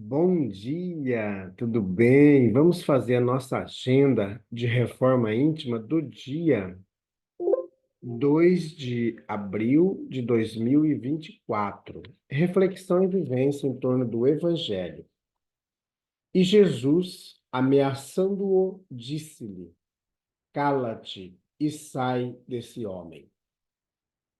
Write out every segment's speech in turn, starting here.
Bom dia, tudo bem? Vamos fazer a nossa agenda de reforma íntima do dia 2 de abril de 2024. Reflexão e vivência em torno do Evangelho. E Jesus, ameaçando-o, disse-lhe: Cala-te e sai desse homem.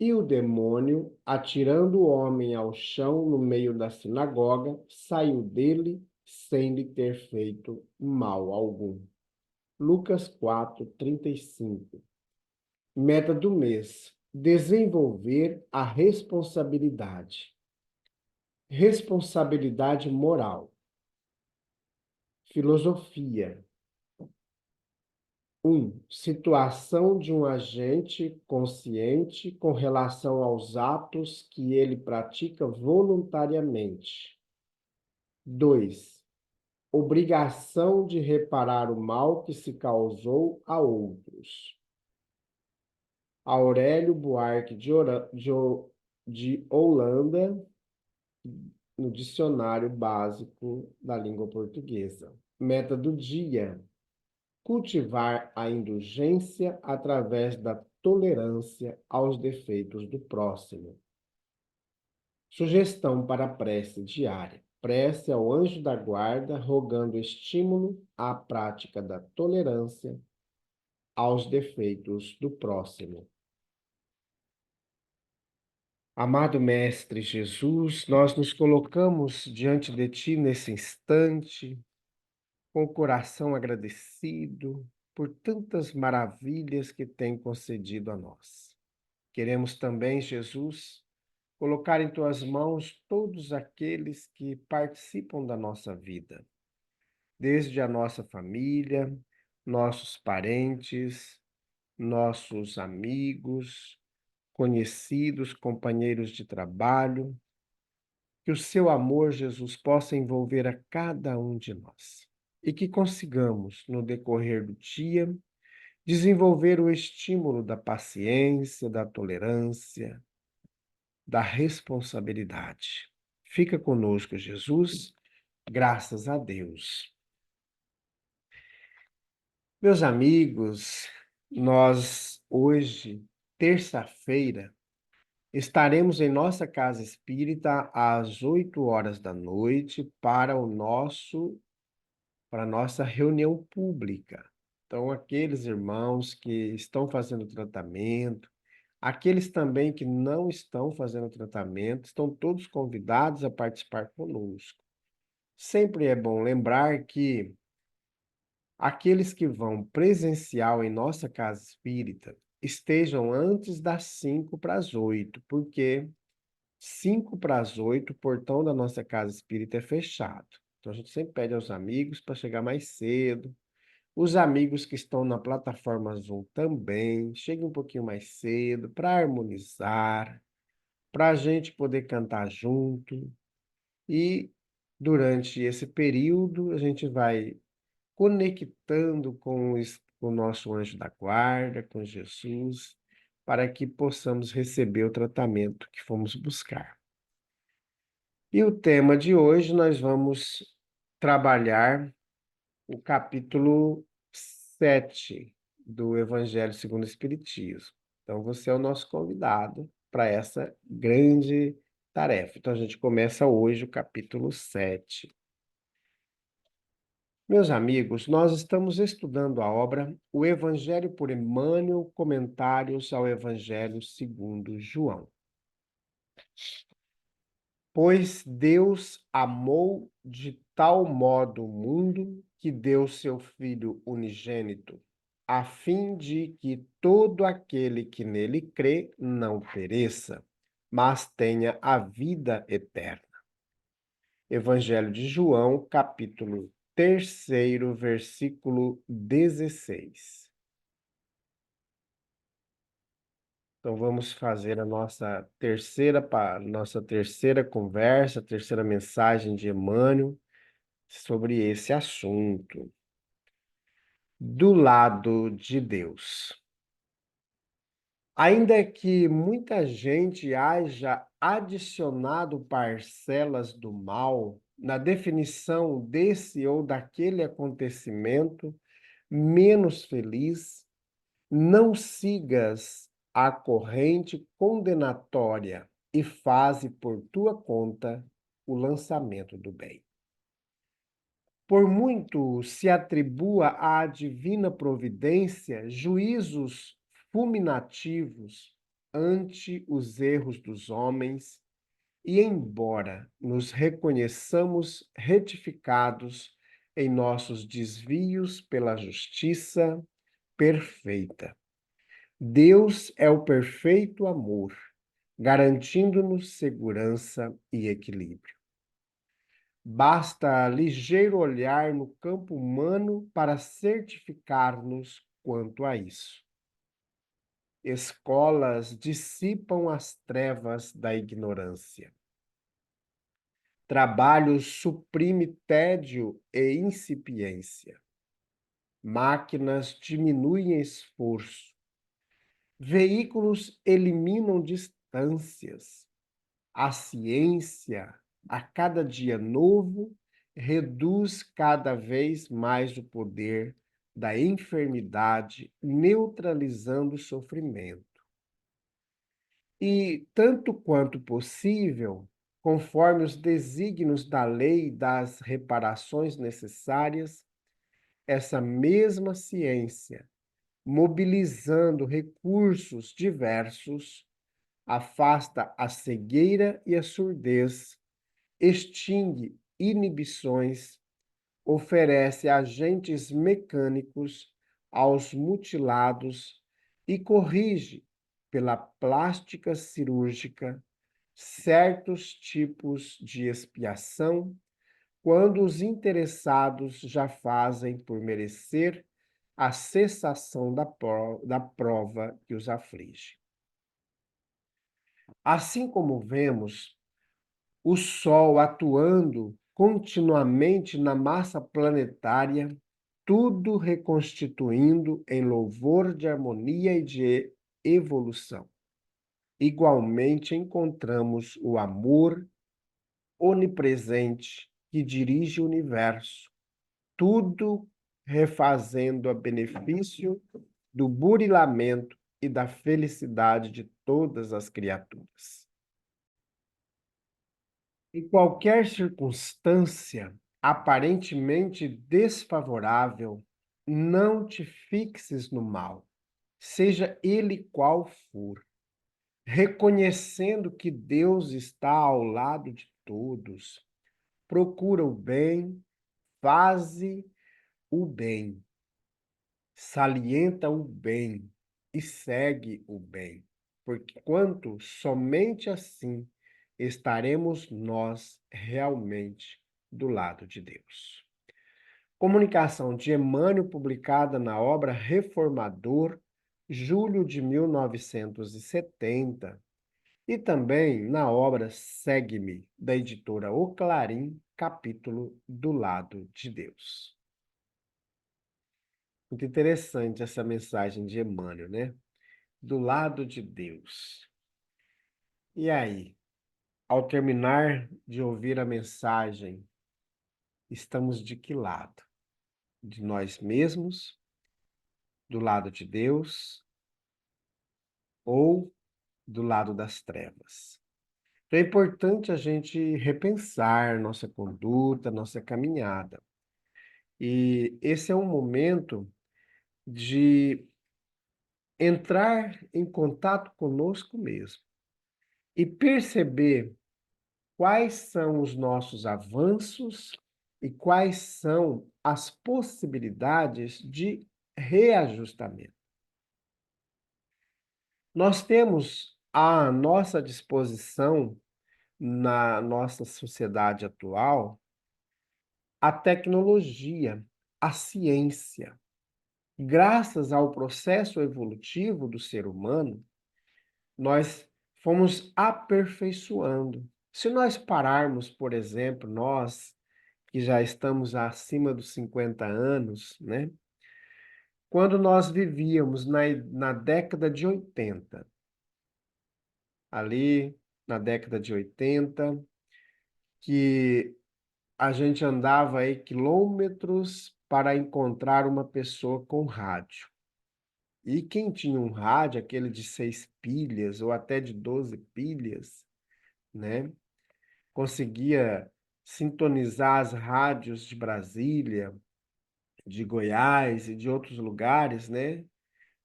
E o demônio, atirando o homem ao chão no meio da sinagoga, saiu dele sem lhe ter feito mal algum. Lucas 4:35. Meta do mês: desenvolver a responsabilidade. Responsabilidade moral. Filosofia. 1. Situação de um agente consciente com relação aos atos que ele pratica voluntariamente. 2. Obrigação de reparar o mal que se causou a outros. Aurélio Buarque de Holanda, no Dicionário Básico da Língua Portuguesa. Meta do dia: cultivar a indulgência através da tolerância aos defeitos do próximo. Sugestão para a prece diária: prece ao anjo da guarda, rogando estímulo à prática da tolerância aos defeitos do próximo. Amado Mestre Jesus, nós nos colocamos diante de Ti nesse instante, com o coração agradecido por tantas maravilhas que tem concedido a nós. Queremos também, Jesus, colocar em Tuas mãos todos aqueles que participam da nossa vida, desde a nossa família, nossos parentes, nossos amigos, conhecidos, companheiros de trabalho. Que o seu amor, Jesus, possa envolver a cada um de nós e que consigamos, no decorrer do dia, desenvolver o estímulo da paciência, da tolerância, da responsabilidade. Fica conosco, Jesus, graças a Deus. Meus amigos, nós hoje, terça-feira, estaremos em nossa casa espírita às 8 horas da noite para a nossa reunião pública. Então, aqueles irmãos que estão fazendo tratamento, aqueles também que não estão fazendo tratamento, estão todos convidados a participar conosco. Sempre é bom lembrar que aqueles que vão presencial em nossa casa espírita estejam antes das 5 para as 8, porque 5 para as 8, o portão da nossa casa espírita é fechado. Então a gente sempre pede aos amigos para chegar mais cedo. Os amigos que estão na plataforma Zoom também, cheguem um pouquinho mais cedo para harmonizar, para a gente poder cantar junto. E durante esse período a gente vai conectando com o nosso anjo da guarda, com Jesus, para que possamos receber o tratamento que fomos buscar. E o tema de hoje nós vamos trabalhar o capítulo 7 do Evangelho segundo o Espiritismo. Então, você é o nosso convidado para essa grande tarefa. Então, a gente começa hoje o capítulo 7. Meus amigos, nós estamos estudando a obra O Evangelho por Emmanuel, Comentários ao Evangelho segundo João. Pois Deus amou de tal modo o mundo que deu seu Filho unigênito, a fim de que todo aquele que nele crê não pereça, mas tenha a vida eterna. Evangelho de João, capítulo 3, versículo 16. Então vamos fazer a nossa terceira conversa, terceira mensagem de Emmanuel sobre esse assunto. Do lado de Deus. Ainda que muita gente haja adicionado parcelas do mal na definição desse ou daquele acontecimento, menos feliz. Não sigas a corrente condenatória e faze por tua conta o lançamento do bem. Por muito se atribua à divina providência juízos fulminativos ante os erros dos homens, e embora nos reconheçamos retificados em nossos desvios pela justiça perfeita, Deus é o perfeito amor, garantindo-nos segurança e equilíbrio. Basta ligeiro olhar no campo humano para certificar-nos quanto a isso. Escolas dissipam as trevas da ignorância. Trabalho suprime tédio e incipiência. Máquinas diminuem esforço. Veículos eliminam distâncias. A ciência, a cada dia novo, reduz cada vez mais o poder da enfermidade, neutralizando o sofrimento. E, tanto quanto possível, conforme os desígnios da lei das reparações necessárias, essa mesma ciência, mobilizando recursos diversos, afasta a cegueira e a surdez, extingue inibições, oferece agentes mecânicos aos mutilados e corrige, pela plástica cirúrgica, certos tipos de expiação quando os interessados já fazem por merecer a cessação da prova que os aflige. Assim como vemos o Sol atuando continuamente na massa planetária, tudo reconstituindo em louvor de harmonia e de evolução. Igualmente encontramos o amor onipresente que dirige o universo, tudo refazendo a benefício do burilamento e da felicidade de todas as criaturas. Em qualquer circunstância aparentemente desfavorável, não te fixes no mal, seja ele qual for, reconhecendo que Deus está ao lado de todos. Procura o bem, faze o bem, salienta o bem e segue o bem, porque quanto somente assim estaremos nós realmente do lado de Deus. Comunicação de Emmanuel, publicada na obra Reformador, julho de 1970, e também na obra Segue-me, da editora O Clarim, capítulo Do Lado de Deus. Muito interessante essa mensagem de Emmanuel, né? Do lado de Deus. E aí, ao terminar de ouvir a mensagem, estamos de que lado? De nós mesmos, do lado de Deus ou do lado das trevas? Então é importante a gente repensar nossa conduta, nossa caminhada. E esse é um momento de entrar em contato conosco mesmo e perceber quais são os nossos avanços e quais são as possibilidades de reajustamento. Nós temos à nossa disposição, na nossa sociedade atual, a tecnologia, a ciência. Graças ao processo evolutivo do ser humano, nós fomos aperfeiçoando. Se nós pararmos, por exemplo, nós que já estamos acima dos 50 anos, né? Quando nós vivíamos na década de 80, ali na década de 80, que a gente andava aí quilômetros para encontrar uma pessoa com rádio. E quem tinha um rádio, aquele de 6 pilhas ou até de 12 pilhas, né, conseguia sintonizar as rádios de Brasília, de Goiás e de outros lugares, né?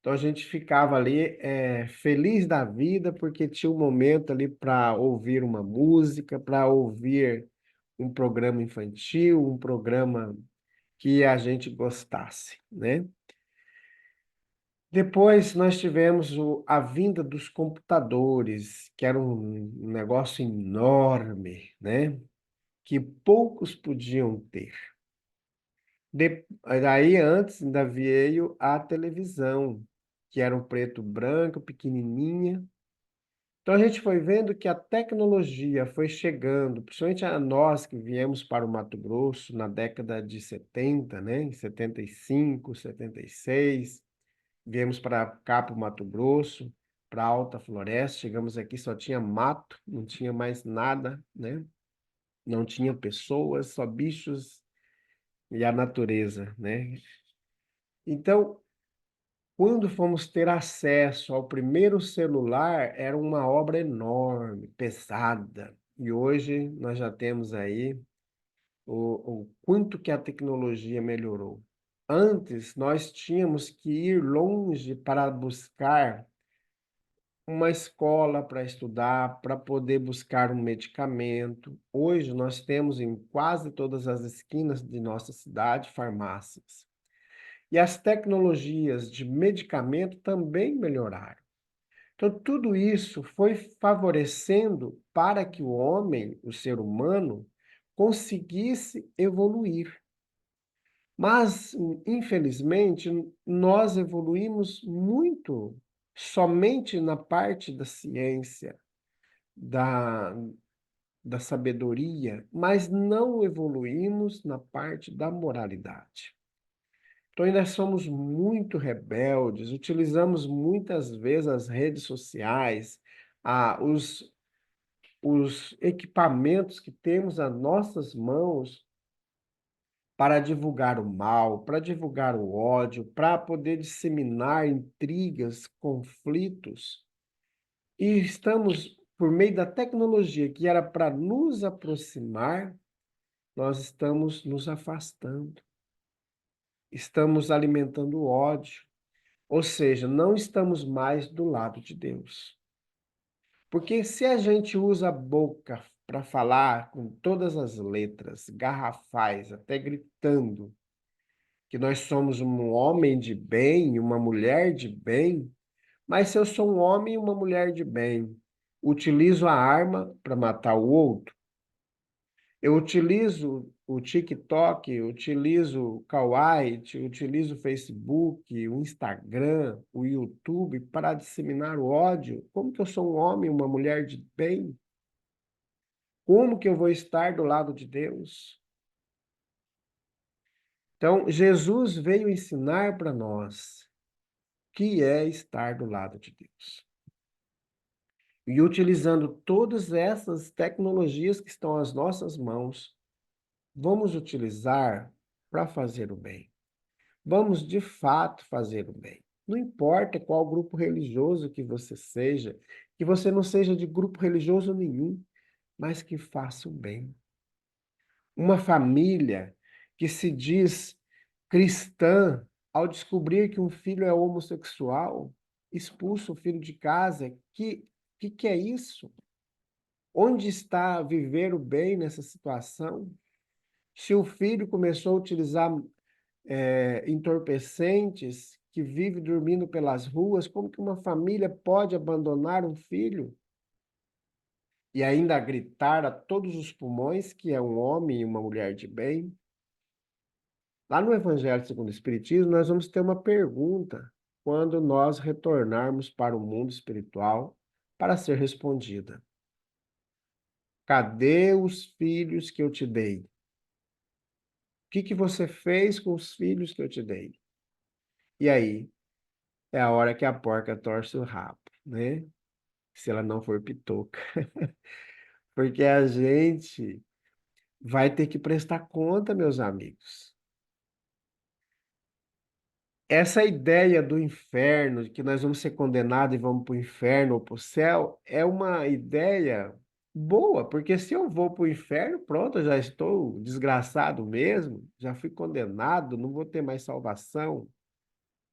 Então a gente ficava ali feliz da vida porque tinha um momento ali para ouvir uma música, para ouvir um programa infantil, um programa que a gente gostasse, né? Depois nós tivemos a vinda dos computadores, que era um negócio enorme, né? Que poucos podiam ter. Daí antes ainda veio a televisão, que era um preto e branco, pequenininha. Então a gente foi vendo que a tecnologia foi chegando, principalmente a nós que viemos para o Mato Grosso na década de 70, né? Em 75, 76, viemos para cá, para o Mato Grosso, para a Alta Floresta. Chegamos aqui, só tinha mato, não tinha mais nada, né? Não tinha pessoas, só bichos e a natureza, né? Então, quando fomos ter acesso ao primeiro celular, era uma obra enorme, pesada. E hoje nós já temos aí o quanto que a tecnologia melhorou. Antes, nós tínhamos que ir longe para buscar uma escola para estudar, para poder buscar um medicamento. Hoje, nós temos em quase todas as esquinas de nossa cidade farmácias. E as tecnologias de medicamento também melhoraram. Então, tudo isso foi favorecendo para que o homem, o ser humano, conseguisse evoluir. Mas, infelizmente, nós evoluímos muito somente na parte da ciência, da, da sabedoria, mas não evoluímos na parte da moralidade. Então, ainda somos muito rebeldes, utilizamos muitas vezes as redes sociais, ah, os equipamentos que temos às nossas mãos para divulgar o mal, para divulgar o ódio, para poder disseminar intrigas, conflitos. E estamos, por meio da tecnologia, que era para nos aproximar, nós estamos nos afastando, estamos alimentando o ódio. Ou seja, não estamos mais do lado de Deus. Porque se a gente usa a boca para falar com todas as letras, garrafais, até gritando, que nós somos um homem de bem, uma mulher de bem, mas se eu sou um homem e uma mulher de bem, utilizo a arma para matar o outro, eu utilizo o TikTok, eu utilizo o Kawaii, utilizo o Facebook, o Instagram, o YouTube para disseminar o ódio. Como que eu sou um homem, uma mulher de bem? Como que eu vou estar do lado de Deus? Então, Jesus veio ensinar para nós que é estar do lado de Deus. E utilizando todas essas tecnologias que estão às nossas mãos, vamos utilizar para fazer o bem. Vamos de fato fazer o bem. Não importa qual grupo religioso que você não seja de grupo religioso nenhum, mas que faça o bem. Uma família que se diz cristã, ao descobrir que um filho é homossexual, expulsa o filho de casa. Que é isso? Onde está viver o bem nessa situação? Se o filho começou a utilizar entorpecentes, que vive dormindo pelas ruas, como que uma família pode abandonar um filho e ainda gritar a todos os pulmões que é um homem e uma mulher de bem? Lá no Evangelho segundo o Espiritismo, nós vamos ter uma pergunta quando nós retornarmos para o mundo espiritual para ser respondida. Cadê os filhos que eu te dei? O que você fez com os filhos que eu te dei? E aí, é a hora que a porca torce o rabo, né? Se ela não for pitoca. Porque a gente vai ter que prestar conta, meus amigos. Essa ideia do inferno, de que nós vamos ser condenados e vamos para o inferno ou para o céu, é uma ideia boa, porque se eu vou para o inferno, pronto, eu já estou desgraçado mesmo, já fui condenado, não vou ter mais salvação.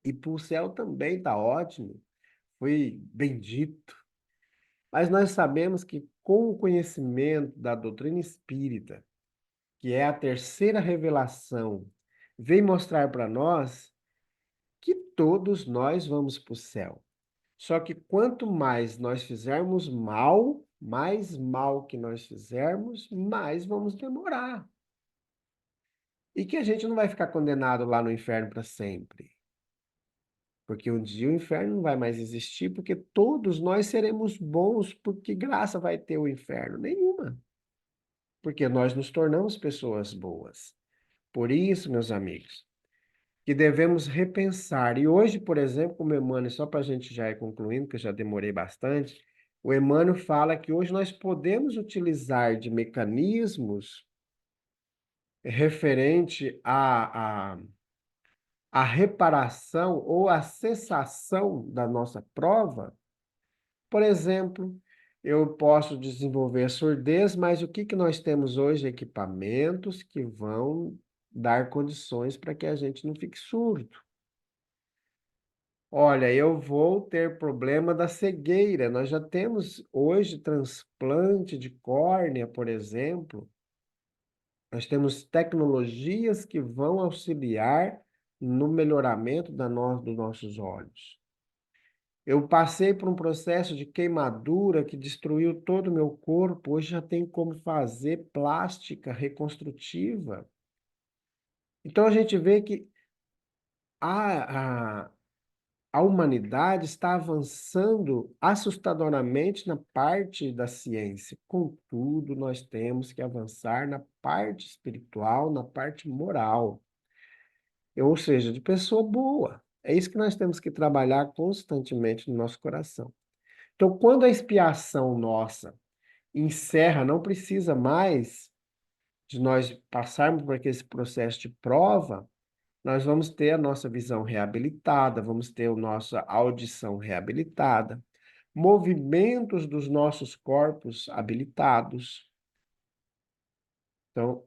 E para o céu também está ótimo, fui bendito. Mas nós sabemos que com o conhecimento da doutrina espírita, que é a terceira revelação, vem mostrar para nós que todos nós vamos para o céu. Só que quanto mais nós fizermos mal, mais mal que nós fizermos, mais vamos demorar. E que a gente não vai ficar condenado lá no inferno para sempre. Porque um dia o inferno não vai mais existir, porque todos nós seremos bons, porque graça vai ter o inferno? Nenhuma. Porque nós nos tornamos pessoas boas. Por isso, meus amigos, que devemos repensar. E hoje, por exemplo, como Emmanuel, só para a gente já ir concluindo, que eu já demorei bastante, o Emmanuel fala que hoje nós podemos utilizar de mecanismos referente à reparação ou à cessação da nossa prova. Por exemplo, eu posso desenvolver a surdez, mas o que que nós temos hoje? Equipamentos que vão dar condições para que a gente não fique surdo. Olha, eu vou ter problema da cegueira. Nós já temos hoje transplante de córnea, por exemplo. Nós temos tecnologias que vão auxiliar no melhoramento dos nossos olhos. Eu passei por um processo de queimadura que destruiu todo o meu corpo. Hoje já tem como fazer plástica reconstrutiva. Então a gente vê que a, a, a humanidade está avançando assustadoramente na parte da ciência. Contudo, nós temos que avançar na parte espiritual, na parte moral, ou seja, de pessoa boa. É isso que nós temos que trabalhar constantemente no nosso coração. Então, quando a expiação nossa encerra, não precisa mais de nós passarmos por aquele processo de prova, nós vamos ter a nossa visão reabilitada, vamos ter a nossa audição reabilitada, movimentos dos nossos corpos habilitados. Então,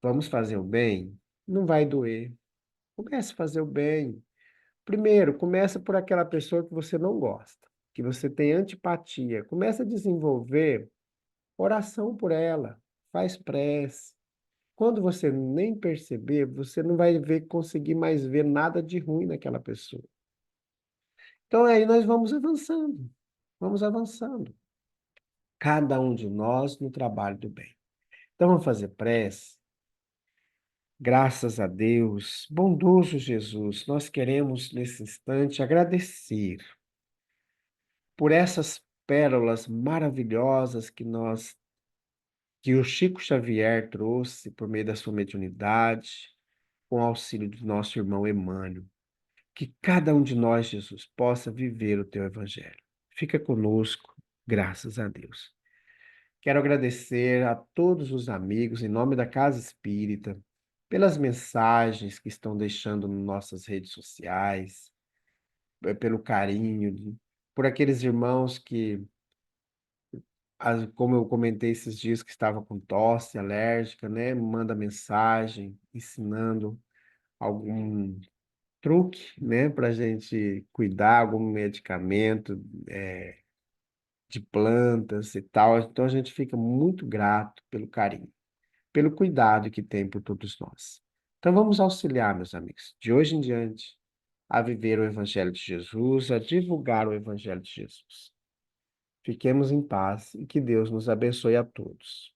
vamos fazer o bem? Não vai doer. Comece a fazer o bem. Primeiro, começa por aquela pessoa que você não gosta, que você tem antipatia. Comece a desenvolver oração por ela. Faz prece. Quando você nem perceber, você não vai ver, conseguir mais ver nada de ruim naquela pessoa. Então aí nós vamos avançando, vamos avançando. Cada um de nós no trabalho do bem. Então vamos fazer prece. Graças a Deus, bondoso Jesus, nós queremos nesse instante agradecer por essas pérolas maravilhosas que o Chico Xavier trouxe por meio da sua mediunidade, com o auxílio do nosso irmão Emmanuel. Que cada um de nós, Jesus, possa viver o teu evangelho. Fica conosco, graças a Deus. Quero agradecer a todos os amigos, em nome da Casa Espírita, pelas mensagens que estão deixando nas nossas redes sociais, pelo carinho, por aqueles irmãos que, como eu comentei esses dias, que estava com tosse alérgica, né? Manda mensagem ensinando algum truque, né, para a gente cuidar, algum medicamento, de plantas e tal. Então a gente fica muito grato pelo carinho, pelo cuidado que tem por todos nós. Então vamos auxiliar, meus amigos, de hoje em diante, a viver o Evangelho de Jesus, a divulgar o Evangelho de Jesus. Fiquemos em paz e que Deus nos abençoe a todos.